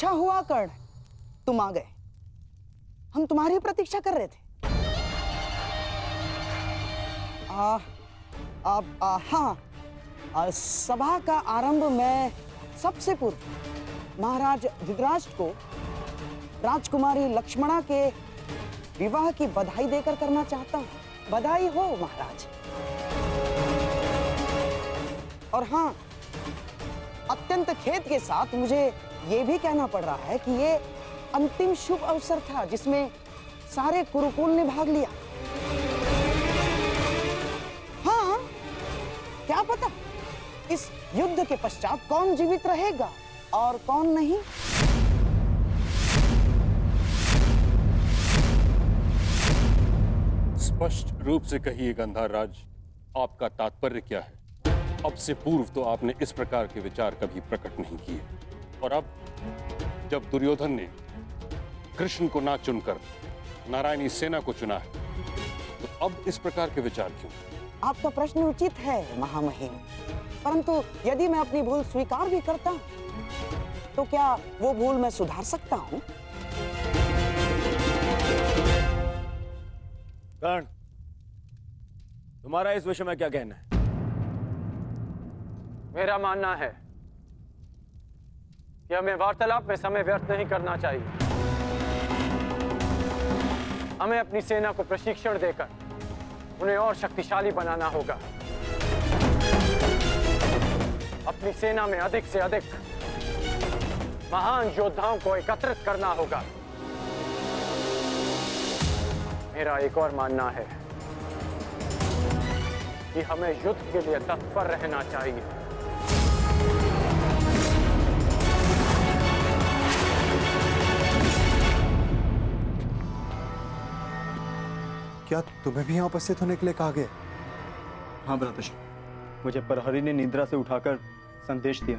अच्छा हुआ कर्ण, तुम आ गए। हम तुम्हारी प्रतीक्षा कर रहे थे। हाँ, सभा का आरंभ मैं सबसे पूर्व महाराज धृतराष्ट्र को राजकुमारी लक्ष्मणा के विवाह की बधाई देकर करना चाहता हूँ। बधाई हो महाराज। और हाँ, अत्यंत खेद के साथ मुझे ये भी कहना पड़ रहा है कि ये अंतिम शुभ अवसर था जिसमें सारे कुरुकुल ने भाग लिया। हाँ, क्या पता इस युद्ध के पश्चात कौन जीवित रहेगा और कौन नहीं। स्पष्ट रूप से कहिए गंधार राज, आपका तात्पर्य क्या है? अब से पूर्व तो आपने इस प्रकार के विचार कभी प्रकट नहीं किए, और अब जब दुर्योधन ने कृष्ण को ना चुनकर नारायणी सेना को चुना है, तो अब इस प्रकार के विचार क्यों? आपका प्रश्न उचित है महामहिम, परंतु यदि मैं अपनी भूल स्वीकार भी करता हूं, तो क्या वो भूल मैं सुधार सकता हूं? कर्ण, तुम्हारा इस विषय में क्या कहना है? मेरा मानना है कि हमें वार्तालाप में समय व्यर्थ नहीं करना चाहिए। हमें अपनी सेना को प्रशिक्षण देकर उन्हें और शक्तिशाली बनाना होगा। अपनी सेना में अधिक से अधिक महान योद्धाओं को एकत्रित करना होगा। मेरा एक और मानना है कि हमें युद्ध के लिए तत्पर रहना चाहिए। क्या तुम्हें भी यहाँ उपस्थित होने के लिए कहा गया? हाँ भ्राताश्री, मुझे प्रहरी ने निद्रा से उठाकर संदेश दिया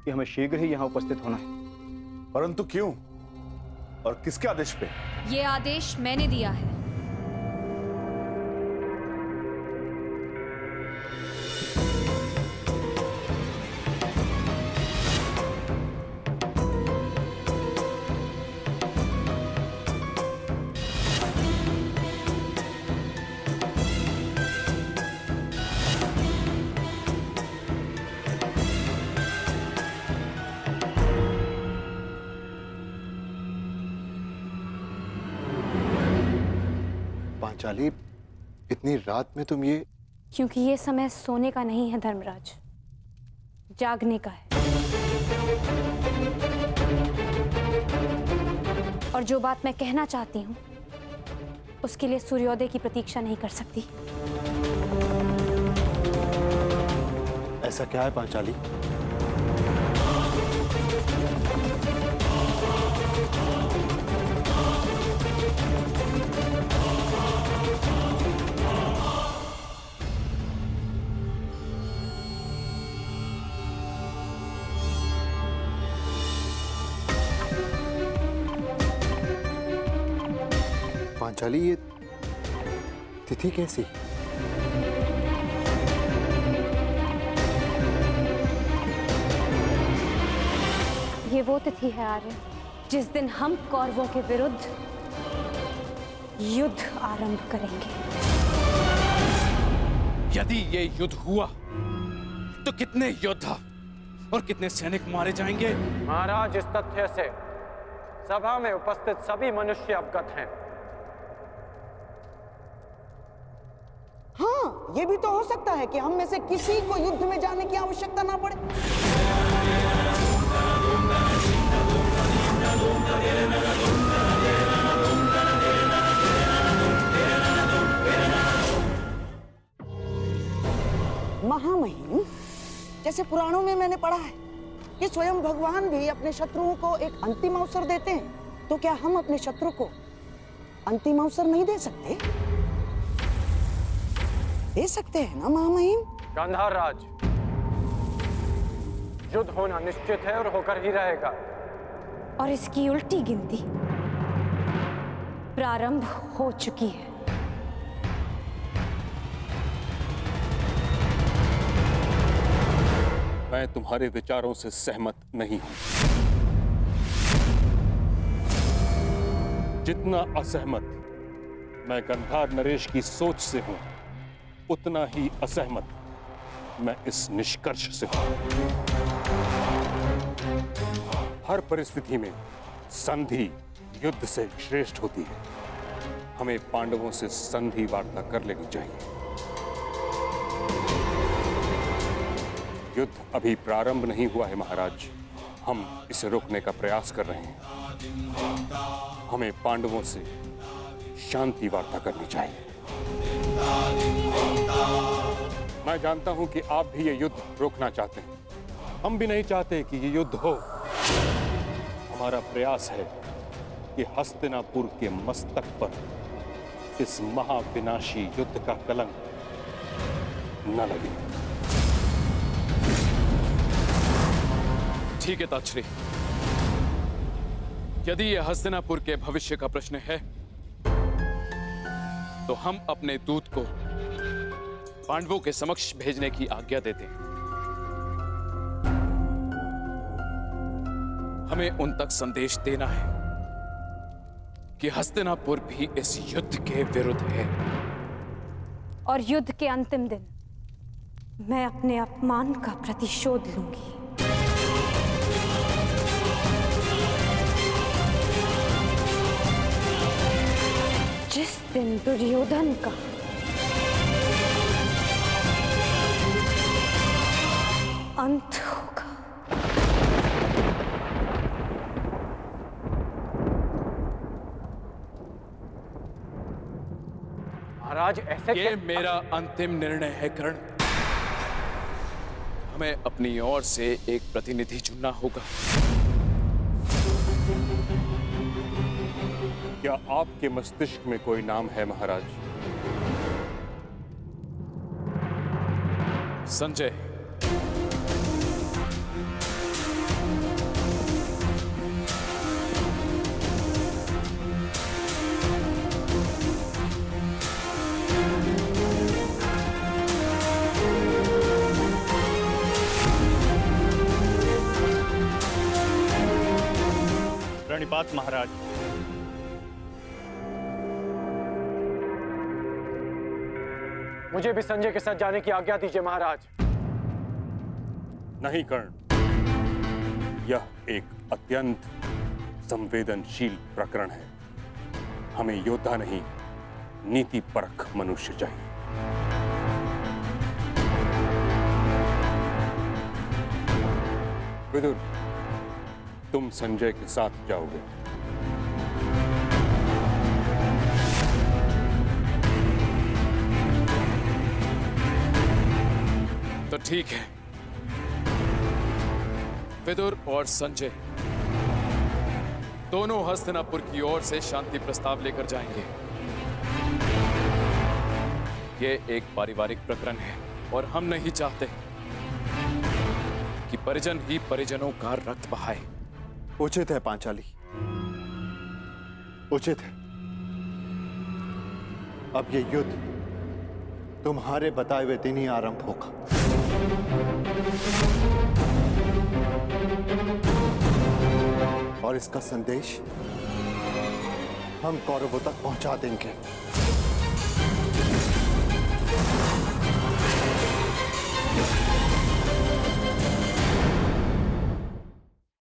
कि हमें शीघ्र ही यहाँ उपस्थित होना है। परंतु क्यों और किसके आदेश पे? ये आदेश मैंने दिया है। पांचाली, इतनी रात में तुम ये? क्योंकि ये समय सोने का नहीं है धर्मराज, जागने का है। और जो बात मैं कहना चाहती हूँ उसके लिए सूर्योदय की प्रतीक्षा नहीं कर सकती। ऐसा क्या है पांचाली? पांचाली, ये तिथि कैसी? ये वो तिथि है आर्य जिस दिन हम कौरवों के विरुद्ध युद्ध आरंभ करेंगे। यदि ये युद्ध हुआ तो कितने योद्धा और कितने सैनिक मारे जाएंगे? महाराज, इस तथ्य से सभा में उपस्थित सभी मनुष्य अवगत हैं। हाँ, ये भी तो हो सकता है कि हम में से किसी को युद्ध में जाने की आवश्यकता ना पड़े। महामहिम, जैसे पुराणों में मैंने पढ़ा है कि स्वयं भगवान भी अपने शत्रुओं को एक अंतिम अवसर देते हैं, तो क्या हम अपने शत्रु को अंतिम अवसर नहीं दे सकते? दे सकते हैं ना महामहिम? गांधार राज, युद्ध होना निश्चित है और होकर ही रहेगा। और इसकी उल्टी गिनती प्रारंभ हो चुकी है। मैं तुम्हारे विचारों से सहमत नहीं हूं। जितना असहमत मैं गंधार नरेश की सोच से हूं, उतना ही असहमत मैं इस निष्कर्ष से हूं। हर परिस्थिति में संधि युद्ध से श्रेष्ठ होती है। हमें पांडवों से संधि वार्ता कर लेनी चाहिए। युद्ध अभी प्रारंभ नहीं हुआ है महाराज। हम इसे रोकने का प्रयास कर रहे हैं। हमें पांडवों से शांति वार्ता करनी चाहिए। मैं जानता हूं कि आप भी ये युद्ध रोकना चाहते हैं। हम भी नहीं चाहते कि ये युद्ध हो। हमारा प्रयास है कि हस्तिनापुर के मस्तक पर इस महाविनाशी युद्ध का कलंक न लगे। ठीक है ताक्षरी, यदि यह हस्तिनापुर के भविष्य का प्रश्न है तो हम अपने दूत को पांडवों के समक्ष भेजने की आज्ञा देते हैं। हमें उन तक संदेश देना है कि हस्तिनापुर भी इस युद्ध के विरुद्ध है। और युद्ध के अंतिम दिन मैं अपने अपमान का प्रतिशोध लूंगी। जिस दिन दुर्योधन का अंत होगा। महाराज ऐसे ये मेरा अंतिम निर्णय है कर्ण। हमें अपनी ओर से एक प्रतिनिधि चुनना होगा। क्या आपके मस्तिष्क में कोई नाम है महाराज? संजय। प्रणिपात महाराज। मुझे भी संजय के साथ जाने की आज्ञा दीजिए महाराज। नहीं कर्ण, यह एक अत्यंत संवेदनशील प्रकरण है। हमें योद्धा नहीं, नीति परख मनुष्य चाहिए। विदुर, तुम संजय के साथ जाओगे। तो ठीक है, विदुर और संजय दोनों हस्तिनापुर की ओर से शांति प्रस्ताव लेकर जाएंगे। ये एक पारिवारिक प्रकरण है और हम नहीं चाहते कि परिजन ही परिजनों का रक्त बहाए। उचित है पांचाली, उचित है। अब ये युद्ध तुम्हारे बताए हुए दिन ही आरंभ होगा। और इसका संदेश हम कौरवों तक पहुंचा देंगे।